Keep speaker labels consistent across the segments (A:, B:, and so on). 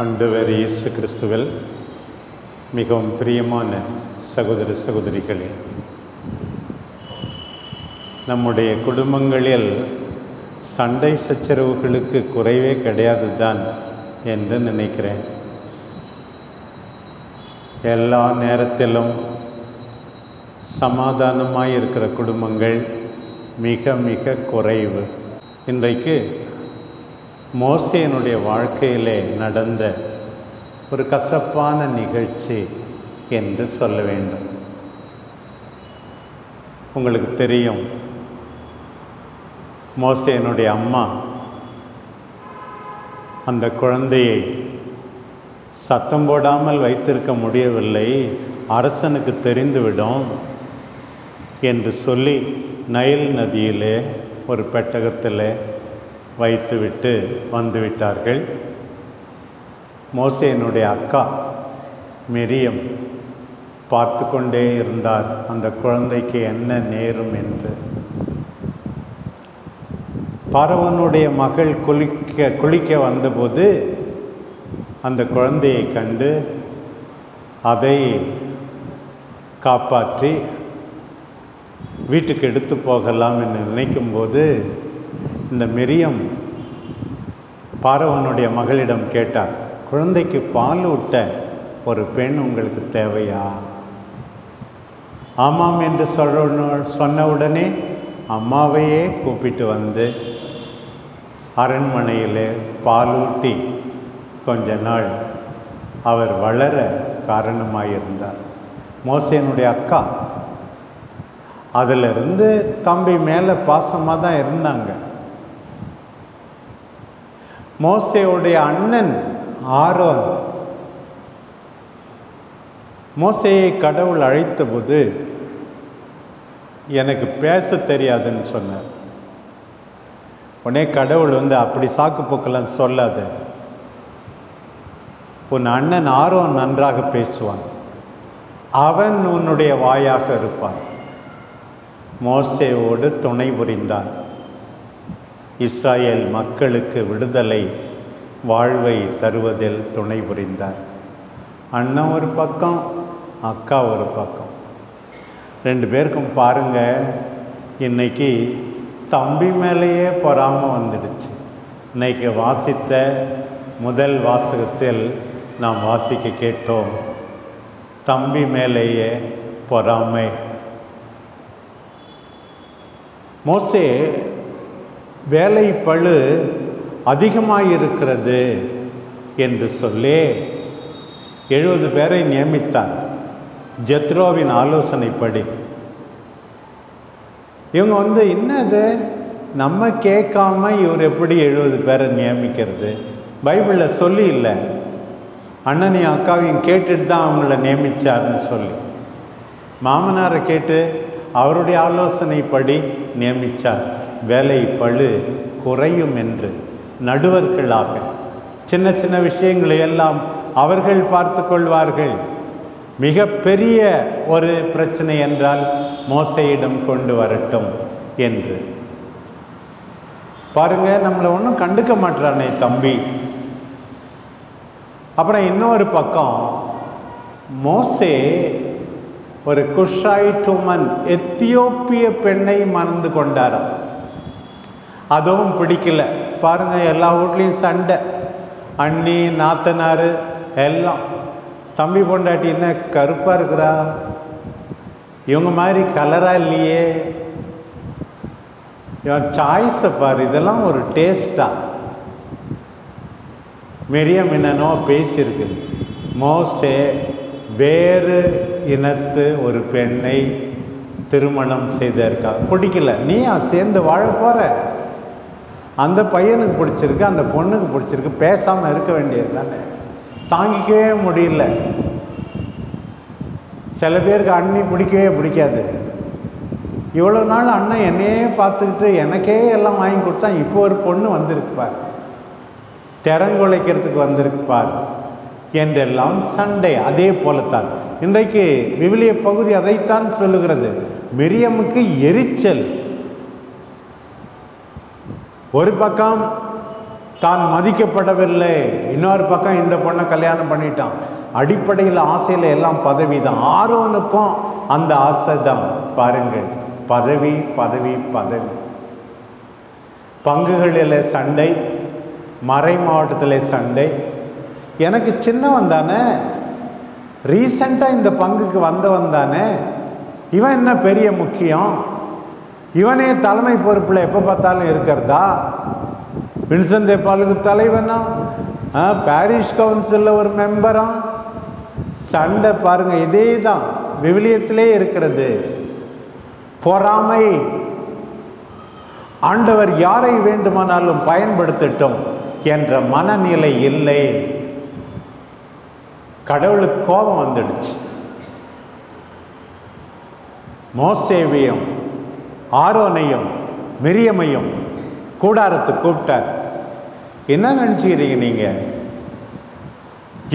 A: ஆண்டவர் இயேசு கிறிஸ்துவில் மிகவும் பிரியமான சகோதர சகோதரிகளே, நம்முடைய குடும்பங்களில் சண்டை சச்சரவுகளுக்கு குறைவே கிடையாது தான் என்று நினைக்கிறேன். எல்லா நேரத்திலும் சமாதானமாய் இருக்கிற குடும்பங்கள் மிக மிக குறைவு. இன்றைக்கு மோசேயினுடைய வாழ்க்கையிலே நடந்த ஒரு கசப்பான நிகழ்ச்சி என்று சொல்ல வேண்டும். உங்களுக்கு தெரியும், மோசேயினுடைய அம்மா அந்த குழந்தையை சத்தம் போடாமல் வைத்திருக்க முடியவில்லை, அரசனுக்கு தெரிந்துவிடும் என்று சொல்லி நைல் நதியிலே ஒரு பெட்டகத்தில் வைத்துவிட்டு வந்துவிட்டார்கள். மோசேயினுடைய அக்கா மிரியம் பார்த்து கொண்டே இருந்தார் அந்த குழந்தைக்கு என்ன நேரும் என்று. பார்வோனுடைய மகள் குளிக்க வந்தபோது அந்த குழந்தையை கண்டு அதை காப்பாற்றி வீட்டுக்கு எடுத்து போகலாம் என்று நினைக்கும்போது இந்த மிரியம் பார்வோனுடைய மகளிடம் கேட்டார், குழந்தைக்கு பால் ஊட்ட ஒரு பெண் உங்களுக்கு தேவையா? ஆமாம் என்று சொன்ன உடனே அம்மாவையே கூப்பிட்டு வந்து அரண்மனையிலே பாலூட்டி கொஞ்ச நாள் அவர் வளர காரணமாயிருந்தார். மோசேயினுடைய அக்கா அதிலிருந்து தம்பி மேலே பாசமாக தான் இருந்தாங்க. மோசேயுடைய அண்ணன் ஆரோன் மோசேயை கடவுள் அழைத்தபோது எனக்கு பேச தெரியாதுன்னு சொன்னார். உடனே கடவுள் அப்படி சாக்கு போக்கெல்லாம் சொல்லாத, உன் அண்ணன் ஆரோன் நன்றாக பேசுவான், அவன் உன்னுடைய வாயாக இருப்பான். மோசேயோடு துணை புரிந்தார். இஸ்ராயேல் மக்களுக்கு விடுதலை வாழ்வை தருவதில் துணை புரிந்தார். அண்ணன் ஒரு பக்கம், அக்கா ஒரு பக்கம். ரெண்டு பேருக்கும் பாருங்க, இன்னைக்கு தம்பி மேலேயே பொறாமல் வந்துடுச்சு. இன்னைக்கு வாசித்த முதல் வாசகத்தில் நாம் வாசிக்க கேட்டோம், தம்பி மேலேயே பொறாமை. மோசே வேலை பளு அதிகமாயிருக்கிறது என்று சொல்லி 70 பேரை நியமித்தார். ஜெத்ரோவின் ஆலோசனைப்படி இவங்க என்னது நம்ம கேட்காம இவர் எப்படி 70 பேரை நியமிக்கிறது? பைபிளில் சொல்லி இல்லை, அண்ணனையும் அக்காவையும் கேட்டுட்டு தான் அவங்கள நியமித்தார்னு சொல்லி மாமனாரை கேட்டு அவருடைய ஆலோசனைப்படி நியமித்தார். வேலை பளு குறையும் என்று நடுவர்களாக சின்ன சின்ன விஷயங்களை எல்லாம் அவர்கள் பார்த்து கொள்வார்கள். மிக பெரிய ஒரு பிரச்சனை என்றால் மோசேயிடம் கொண்டு வரட்டும் என்று. பாருங்க, நம்மளை ஒன்றும் கண்டுக்க மாட்டானே தம்பி. அப்புறம் இன்னொரு பக்கம் மோசே ஒரு குஷாயிட் உமன், எத்தியோப்பிய பெண்ணை மணந்து கொண்டாராம். அதுவும் பிடிக்கல. பாருங்க, எல்லா வீட்லேயும் சண்டை, அண்ணி நாத்தனார் எல்லாம். தம்பி பொண்டாட்டி என்ன கருப்பாக இருக்கிறா, இவங்க மாதிரி கலராக இல்லையே, இவன் சாய்ஸை பாரு, இதெல்லாம் ஒரு டேஸ்டா. மிரியம் என்னன்னோ பேசியிருக்கு. மோசே வேறு இனத்து ஒரு பெண்ணை திருமணம் செய்திருக்கா, பிடிக்கல. நீயா சேர்ந்து வாழ போற? அந்த பையனுக்கு பிடிச்சிருக்கு, அந்த பொண்ணுக்கு பிடிச்சிருக்கு, பேசாமல் இருக்க வேண்டியது தானே. தாங்கிக்கவே முடியல. சில பேருக்கு அண்ணி பிடிக்கவே பிடிக்காது. இவ்வளோ நாள் அண்ணன் என்னையே பார்த்துக்கிட்டு எனக்கே எல்லாம் வாங்கி கொடுத்தா, இப்போ ஒரு பொண்ணு வந்திருக்குப்பார், திறங்குலைக்கிறதுக்கு வந்திருக்குப்பார் என்றெல்லாம் சண்டை. அதே போலத்தான் இன்றைக்கு விவிலிய பகுதி அதைத்தான் சொல்லுகிறது. மிரியமுக்கு எரிச்சல். ஒரு பக்கம் தான் மதிக்கப்படவில்லை, இன்னொரு பக்கம் இந்த பொண்ணை கல்யாணம் பண்ணிட்டான். அடிப்படையில் ஆசையில் எல்லாம் பதவி தான். ஆரோனுக்கும் அந்த ஆசை தான். பாருங்கள், பதவி பதவி பதவி. பங்குகளில் சண்டை, மறை மாவட்டத்தில் சண்டை. எனக்கு சின்னவன் தானே, ரீசண்டாக இந்த பங்குக்கு வந்தவன் தானே, இவன் என்ன பெரிய முக்கியம்? இவனே தலைமை பொறுப்பில் எப்போ பார்த்தாலும் இருக்கிறதா? வின்சென்ட் தே பாலுக்கு தலைவனா, பாரிஷ் கவுன்சிலில் ஒரு மெம்பரா? சண்டை பாருங்க, இதே தான் விவிலியத்திலே இருக்கிறது. பொறாமை. ஆண்டவர் யாரை வேண்டுமானாலும் பயன்படுத்தட்டும் என்ற மனநிலை இல்லை. கடவுளுக்கு கோபம் வந்துடுச்சு. மோசேவையும் ஆரோனையும் மிரியமையும் கூடாரத்துக்கு கூப்பிட்டார். என்ன நினைச்சுக்கிறீங்க நீங்க?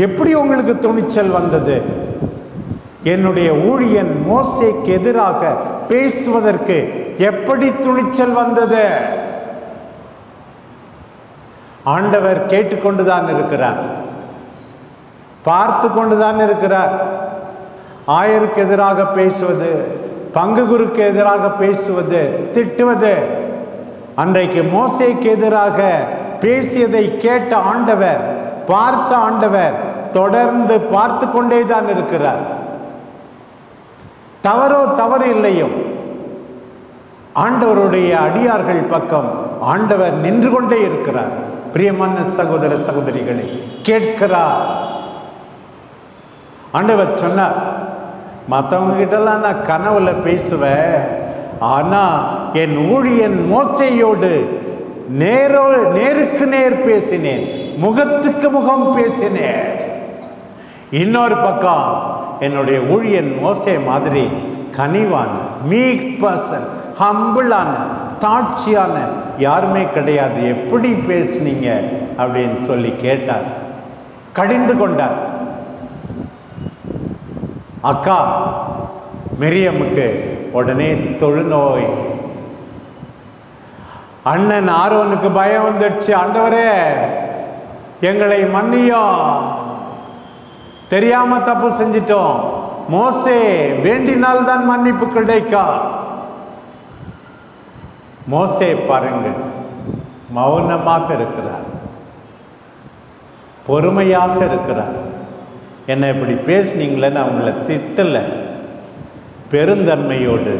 A: எப்படி உங்களுக்கு துணிச்சல் வந்தது? என்னுடைய ஊழியன் மோசேக்கு எதிராக பேசுவதற்கு எப்படி துணிச்சல் வந்தது? ஆண்டவர் கேட்டுக்கொண்டுதான் இருக்கிறார், பார்த்து கொண்டுதான் இருக்கிறார். ஆயருக்கு எதிராக பேசுவது, பங்கு குருக்கு எதிராக பேசுவது, திட்டுவது. அன்றைக்கு மோசேக்கு எதிராக பேசியதை கேட்ட ஆண்டவர், பார்த்த ஆண்டவர் தொடர்ந்து பார்த்து கொண்டே தான் இருக்கிறார். தவறோ தவறு இல்லையோ, ஆண்டவருடைய அடியார்கள் பக்கம் ஆண்டவர் நின்று கொண்டே இருக்கிறார். பிரியமான சகோதர சகோதரிகளை, கேட்கிறார். ஆண்டவர் சொன்னார், மற்றவங்க கிட்டலாம் நான் கனவுல பேசுவேன், ஆனா என் ஊழியன் மோசேயோடு நேருக்கு நேர் பேசினேன், முகத்துக்கு முகம் பேசினேன். இன்னொரு பக்கம் என்னுடைய ஊழியன் மோசே மாதிரி கனிவான, மீக் பர்சன், ஹம்பிளான, தாட்சியான யாருமே கிடையாது. எப்படி பேசுனீங்க அப்படின்னு சொல்லி கேட்டார். கடிந்து கொண்டார். அக்கா மிரியமுக்கு உடனே தொழுநோய். அண்ணன் ஆரோனுக்கு பயம் வந்துடுச்சு. ஆண்டவரே எங்களை மன்னியும், தெரியாம தப்பு செஞ்சிட்டோம். மோசே வேண்டினால் தான் மன்னிப்பு கிடைக்கும். மோசே பாருங்கள், மௌனமாக இருக்கிறார், பொறுமையாக இருக்கிறார். என்ன இப்படி பேசுனீங்களேன்னு அவங்கள திட்டல, பெருந்தன்மையோடு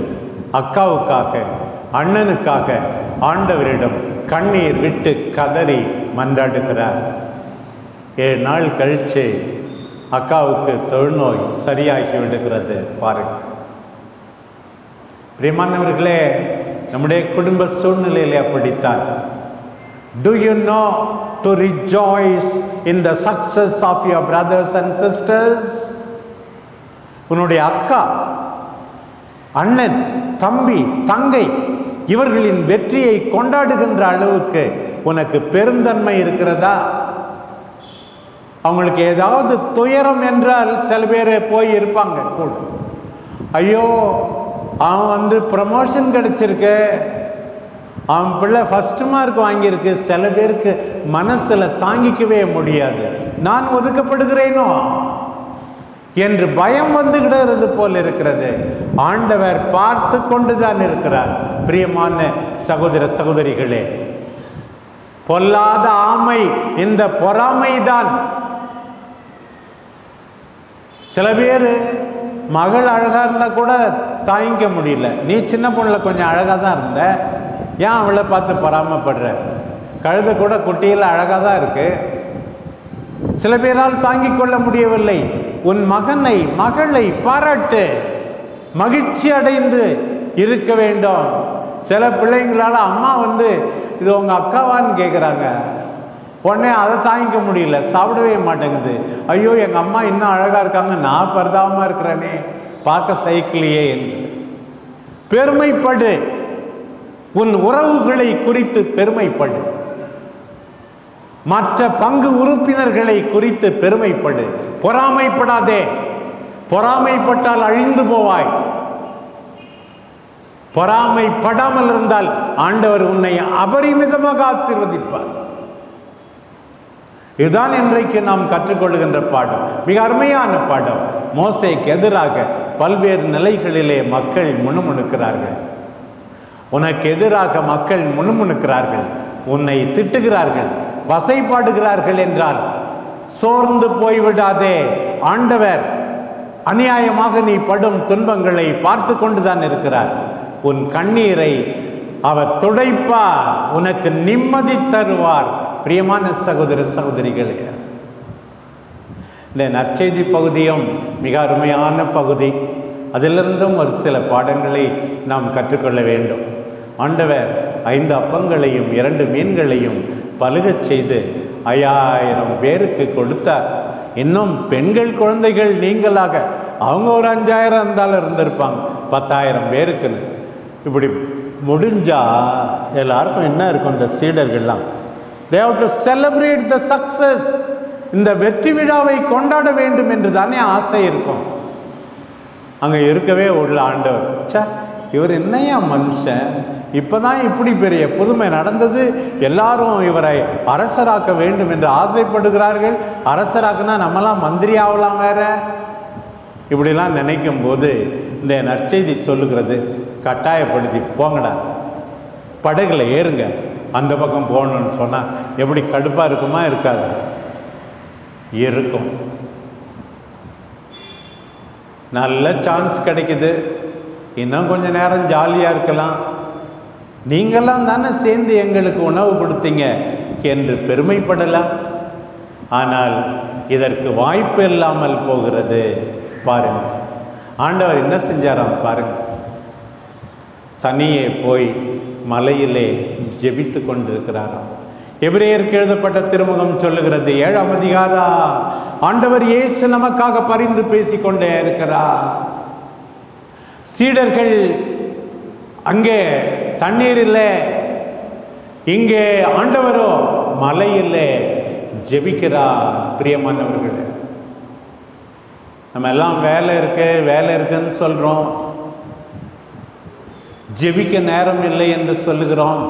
A: அக்காவுக்காக அண்ணனுக்காக ஆண்டவரிடம் கண்ணீர் விட்டு கதறி மன்றாடுகிறார். 7 நாள் கழிச்சு அக்காவுக்கு தொழுநோய் சரியாகி விடுகிறது. பாருங்கள் பிரியமானவர்களே, நம்முடைய குடும்ப சூழ்நிலையிலே அப்படித்தான். Do you know to rejoice in the success of your brothers and sisters? உன்னுடைய அக்கா, அண்ணன், தம்பி, தங்கை இவர்களின் வெற்றியை கொண்டாடுகின்ற அளவுக்கு உனக்கு பெருந்தன்மை இருக்கிறதா? அவங்களுக்கு ஏதாவது துயரம் என்றால் சில பேர் போய் இருப்பாங்க கூட. ஐயோ அவன் ப்ரமோஷன் கிடைச்சிருக்கு, அவன் பிள்ளை ஃபர்ஸ்ட் மார்க் வாங்கியிருக்கு. சில பேருக்கு மனசுல தாங்கிக்கவே முடியாது. நான் ஒதுக்கப்படுகிறேனோ என்று பயம் வந்துகிறது போல் இருக்கிறது. ஆண்டவர் பார்த்து கொண்டுதான் இருக்கிறார். பிரியமான சகோதர சகோதரிகளே, பொல்லாத ஆமை இந்த பொறாமைதான். சில பேர் மகள் அழகா இருந்தா கூட தாங்கிக்க முடியல. நீ சின்ன பொண்ணுல கொஞ்சம் அழகா தான் இருந்த, ஏன் அவளை பார்த்து பொறாமைப்படுற? கழுத கூட குட்டியில் அழகா தான் இருக்கு. சில பேரால் தாங்கிக் கொள்ள முடியவில்லை. உன் மகனை மகளை பாராட்டு, மகிழ்ச்சி அடைந்து இருக்க வேண்டும். சில பிள்ளைங்களால அம்மா இது உங்க அக்காவான்னு கேட்குறாங்க, உடனே அதை தாங்கிக்க முடியல, சாப்பிடவே மாட்டேங்குது. ஐயோ எங்க அம்மா இன்னும் அழகா இருக்காங்க, நான் பரிதாபமா இருக்கிறேனே, பார்க்க சைக்கிளையே என்று. பெருமைப்படு, உன் உறவுகளை குறித்து பெருமைப்படு, மற்ற பங்கு உறுப்பினர்களை குறித்து பெருமைப்படு, பொறாமைப்படாதே. பொறாமைப்பட்டால் அழிந்து போவாய். பொறாமைப்படாமல் இருந்தால் ஆண்டவர் உன்னை அபரிமிதமாக ஆசீர்வதிப்பார். இதுதான் இன்றைக்கு நாம் கற்றுக்கொள்கின்ற பாடம். மிக அருமையான பாடம். மோசேக்கு எதிராக பல்வேறு நிலைகளிலே மக்கள் முணுமுணுக்கிறார்கள். உனக்கு எதிராக மக்கள் முணுமுணுக்கிறார்கள், உன்னை திட்டுகிறார்கள், வசைப்பாடுகிறார்கள் என்றால் சோர்ந்து போய்விடாதே. ஆண்டவர் அநியாயமாக நீ படும் துன்பங்களை பார்த்து கொண்டுதான் இருக்கிறார். உன் கண்ணீரை அவர் துடைப்பார், உனக்கு நிம்மதி தருவார். பிரியமான சகோதர சகோதரிகளே, இந்த நற்செய்தி பகுதியும் மிக அருமையான பகுதி. அதிலிருந்தும் ஒரு சில பாடங்களை நாம் கற்றுக்கொள்ள வேண்டும். ஆண்டவர் 5 அப்பங்களையும் 2 மீன்களையும் பலுகச் செய்து 5000 பேருக்கு கொடுத்தார். இன்னும் பெண்கள் குழந்தைகள் நீங்களாக அவங்க ஒரு 5000 இருந்தாலும் இருந்திருப்பாங்க, 10,000 பேருக்குன்னு. இப்படி முடிஞ்சா எல்லாருக்கும் என்ன இருக்கும்? இந்த சீடர்கள்லாம் they have to celebrate the success, இந்த வெற்றி விழாவை கொண்டாட வேண்டும் என்று தானே ஆசை இருக்கும். அங்கே இருக்கவே உள்ள ஆண்டவர், சே இவர் என்னையா மனுஷன், இப்போதான் இப்படி பெரிய புதுமை நடந்தது, எல்லாரும் இவரை அரசராக்க வேண்டும் என்று ஆசைப்படுகிறார்கள். அரசராக்குனா நம்மளாம் மந்திரி ஆகலாம் வேற, இப்படிலாம் நினைக்கும் போது இந்த நற்செய்தி சொல்லுகிறது, கட்டாயப்படுத்தி போங்கடா, படகுல ஏறுங்க, அந்த பக்கம் போகணும்னு சொன்னால் எப்படி கடுப்பாக இருக்குமா? இருக்காது, இருக்கும். நல்ல சான்ஸ் கிடைக்குது, இன்னும் கொஞ்சம் நேரம் ஜாலியாக இருக்கலாம், நீங்களாம் தானே சேர்ந்து எங்களுக்கு உணவு கொடுத்தீங்க என்று பெருமைப்படலாம். ஆனால் இதற்கு வாய்ப்பு இல்லாமல் போகிறது. பாருங்க, ஆண்டவர் என்ன செஞ்சாராம் பாருங்க. தனியே போய் மலையிலே ஜெபித்து கொண்டிருக்கிறாராம். எபிரேயருக்கு எழுதப்பட்ட திருமுகம் சொல்லுகிறது, 7ஆம் அதிகாரம், ஆண்டவர் இயேசு நமக்காக பரிந்து பேசிக்கொண்டே இருக்கிறார். சீடர்கள் அங்கே தண்ணீர் இல்லை, இங்கே ஆண்டவரோ மலையிலே ஜெபிக்கிறார். பிரியமானவர்களே, நம்ம எல்லாம் வேலை இருக்குன்னு சொல்றோம், ஜெபிக்க நேரம் இல்லை என்று சொல்லுகிறோம்.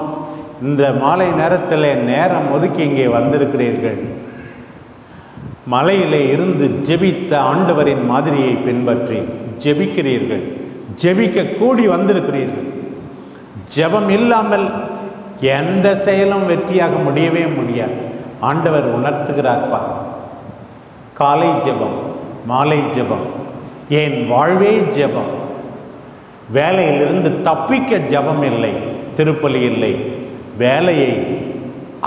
A: இந்த மாலை நேரத்தில் நேரம் ஒதுக்கி இங்கே வந்திருக்கிறீர்கள். மலையிலே இருந்து ஜெபித்த ஆண்டவரின் மாதிரியை பின்பற்றி ஜெபிக்கிறீர்கள், ஜெபிக்க கூடி வந்திருக்கிறீர்கள். ஜெபம் இல்லாமல் எந்த செயலும் வெற்றியாக முடியவே முடியாது. ஆண்டவர் உணர்த்துகிறார் பார். காலை ஜெபம், மாலை ஜெபம், ஏன் வாழ்வே ஜெபம். வேலையிலிருந்து தப்பிக்க ஜெபம் இல்லை, திருப்பலி இல்லை, வேலையை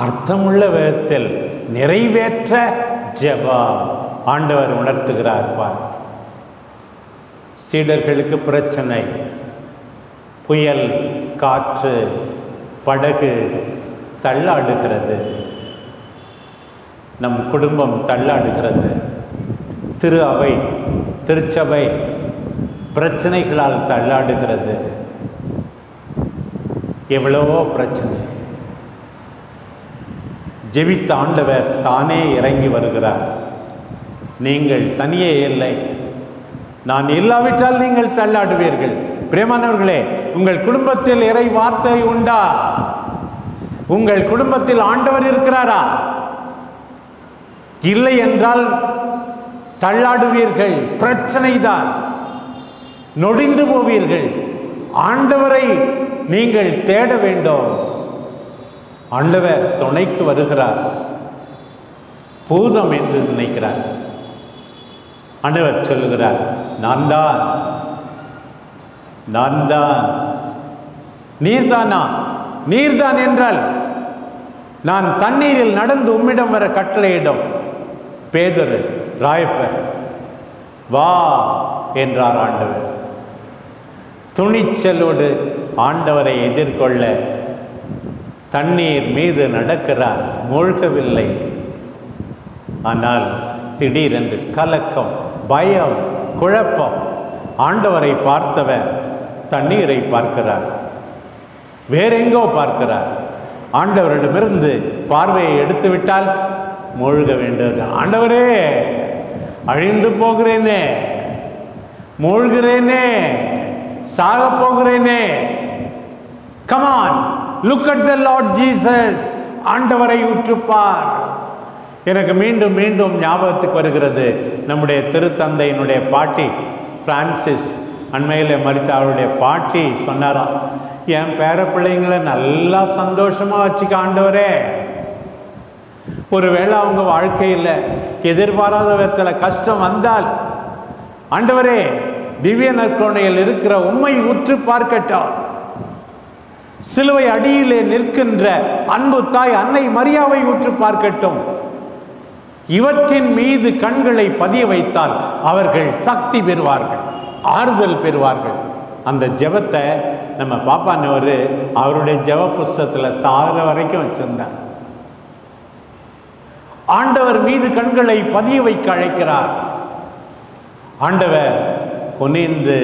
A: அர்த்தமுள்ள விதத்தில் நிறைவேற்ற ஜெபம் ஆண்டவர் உணர்த்துகிறார் பார். சீடர்களுக்கு பிரச்சனை, புயல், காற்று, படகு தள்ளாடுகிறது, நம் குடும்பம் தள்ளாடுகிறது, திரு அவை திருச்சபை பிரச்சனைகளால் தள்ளாடுகிறது. எவ்வளவோ பிரச்சனை. ஜெபித்த ஆண்டவர் தானே இறங்கி வருகிறார். நீங்கள் தனியே இல்லை, நான் இல்லாவிட்டால் நீங்கள் தள்ளாடுவீர்கள். பிரியமானவர்களே, உங்கள் குடும்பத்தில் இறை வார்த்தை உண்டா? உங்கள் குடும்பத்தில் ஆண்டவர் இருக்கிறாரா? இல்லை என்றால் தள்ளாடுவீர்கள், பிரச்சனை தான், நொடிந்து போவீர்கள். ஆண்டவரை நீங்கள் தேட வேண்டும். ஆண்டவர் துணைக்கு வருகிறார். பூதம் என்று நினைக்கிறார். ஆண்டவர் சொல்லுகிறார், நான் தான், நான் தான். நீர்தானா? நீர்தான் என்றால் நான் தண்ணீரில் நடந்து உம்மிடம் வர கட்டளையிடும். பேதுரு, ராயப்பர், வா என்றார் ஆண்டவர். துணிச்சலோடு ஆண்டவரை எதிர்கொள்ள தண்ணீர் மீது நடக்கிறார். மூழ்கவில்லை. ஆனால் திடீரென்று கலக்கம், பயம், குழப்பம். ஆண்டவரை பார்த்தவர் தண்ணீரை பார்க்கிறார், வேறெங்கோ பார்க்கிறார். ஆண்டவரிடமிருந்து பார்வையை எடுத்துவிட்டால் மூழ்க வேண்டியது. ஆண்டவரே, அழிந்து போகிறேனே, மூழ்கிறேனே, சாக போகிறேனே. Come on, look at the lord Jesus. ஆண்டவரை உற்றுப்பார். எனக்கு மீண்டும் மீண்டும் ஞாபகத்துக்கு வருகிறது, நம்முடைய திருத்தந்தையினுடைய பாட்டி பிரான்சிஸ், அண்மையில் மரித்த அவருடைய பாட்டி சொன்னாராம், என் பேர பிள்ளைங்களை நல்லா சந்தோஷமாக வச்சுக்க ஆண்டவரே. ஒருவேளை அவங்க வாழ்க்கையில் எதிர்பாராத விதத்தில் கஷ்டம் வந்தால் ஆண்டவரே திவ்ய நற்கருணையில் இருக்கிற உம்மை உற்று பார்க்கட்டும். சிலுவை அடியிலே நிற்கின்ற அன்பு தாய் அன்னை மரியாவை உற்று பார்க்கட்டும். இவற்றின் மீது கண்களை பதிய வைத்தால் அவர்கள் சக்தி பெறுவார்கள், ஆறுதல் பெறுவார்கள். அந்த ஜெபத்தை நம்ம பாப்பானவர் அவருடைய ஜெப புஸ்தகத்தில் சாகிற வரைக்கும் வச்சிருந்தார். ஆண்டவர் மீது கண்களை பதிய வைக்க அழைக்கிறார். ஆண்டவர் குனிந்து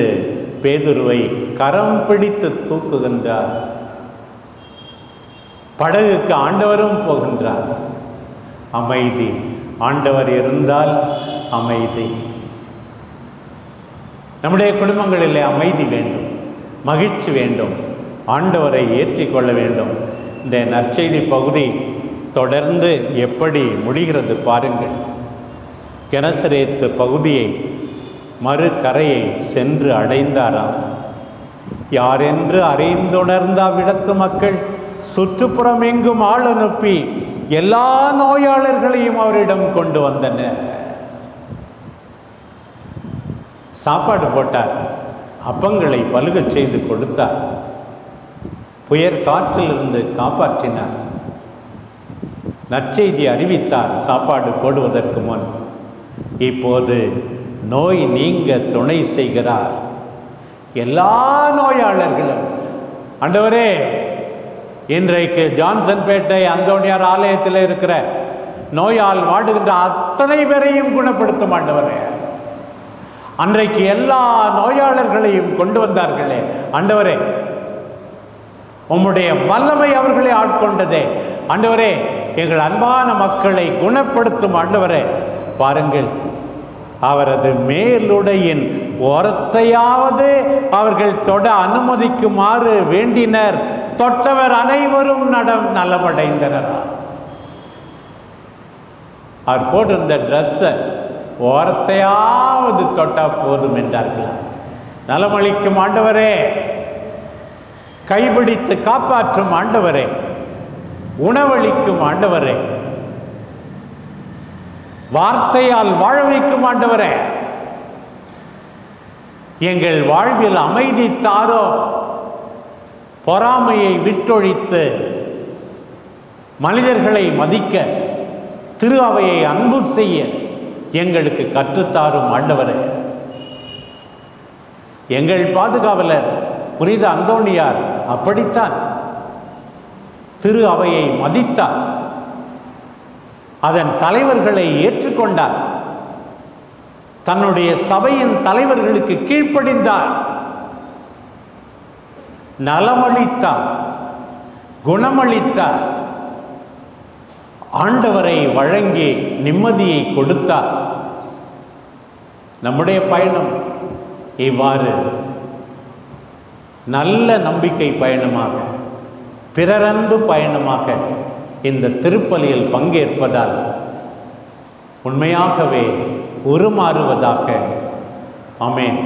A: பேதுருவை கரம் பிடித்து தூக்குகின்றார். படகுக்கு ஆண்டவரும் போகின்றார். அமைதி. ஆண்டவர் இருந்தால் அமைதி. நம்முடைய குடும்பங்களிலே அமைதி வேண்டும், மகிழ்ச்சி வேண்டும், ஆண்டவரை ஏற்றிக்கொள்ள வேண்டும். இந்த நற்செய்தி பகுதி தொடர்ந்து எப்படி முடிகிறது பாருங்கள். கெனசரேத்து பகுதியை மறுகரையை சென்று அடைந்தாராம். யாரென்று அறிந்துணர்ந்த அவ்விடத்து மக்கள் சுற்றுப்புறம் எங்கும் ஆள் அனுப்பி எல்லா நோயாளர்களையும் அவரிடம் கொண்டு வந்தனர். சாப்பாடு போட்டார், அப்பங்களை பலுகச் செய்து கொடுத்தார், புயற் காற்றிலிருந்து காப்பாற்றினார், நற்செய்தி அறிவித்தார். சாப்பாடு போடுவதற்கு முன் இப்போது நோய் நீங்க துணை செய்கிறார். எல்லா நோயாளர்களும் ஆண்டவரே, இன்றைக்கு ஜான்சன்பேட்டை அந்தோனியார் ஆலயத்தில் இருக்கிற நோயால் வாடுகின்ற அத்தனை பேரையும் குணப்படுத்தும் ஆண்டவரே. அன்றைக்கு எல்லா நோயாளர்களையும் கொண்டு வந்தார்களே ஆண்டவரே, உம்முடைய வல்லமை அவர்களை ஆட்கொண்டதே ஆண்டவரே. எங்கள் அன்பான மக்களை குணப்படுத்தும் ஆண்டவரே. பாருங்கள், அவரது மேலுடையின் ஓரத்தையாவது அவர்கள் தொட அனுமதிக்குமாறு வேண்டினர். தொட்டவர் அனைவரும் நலமடைந்தனர். அவர் போட்டிருந்த ட்ரெஸ்ஸை ஓரத்தையாவது தொட்டா போதும் என்றார்களா. நலமளிக்கும் ஆண்டவரே, கைபிடித்து காப்பாற்றும் ஆண்டவரே, உணவளிக்கும் ஆண்டவரே, வார்த்தையால் வாழ வைக்கும் ஆண்டவரே, எங்கள் வாழ்வில் அமைதி தாரோ. பொறாமையை விட்டொழித்து மனிதர்களை மதிக்க, திரு அவையை அன்பு செய்ய எங்களுக்கு கற்றுத்தாரும் ஆண்டவரே. எங்கள் பாதுகாவலர் புனித அந்தோணியார் அப்படித்தான் திரு அவையை மதித்தார், அதன் தலைவர்களை ஏற்றுக்கொண்டார், தன்னுடைய சபையின் தலைவர்களுக்கு கீழ்ப்படிந்தார், நலமளித்தார், குணமளித்தார், ஆண்டவரை வழங்கி நிம்மதியை கொடுத்தார். நம்முடைய பயணம் இவ்வாறு நல்ல நம்பிக்கை பயணமாக, பிறரன்பு பயணமாக இந்த திருப்பலியில் பங்கேற்பதால் உண்மையாகவே உருமாறுவதாக. ஆமென்.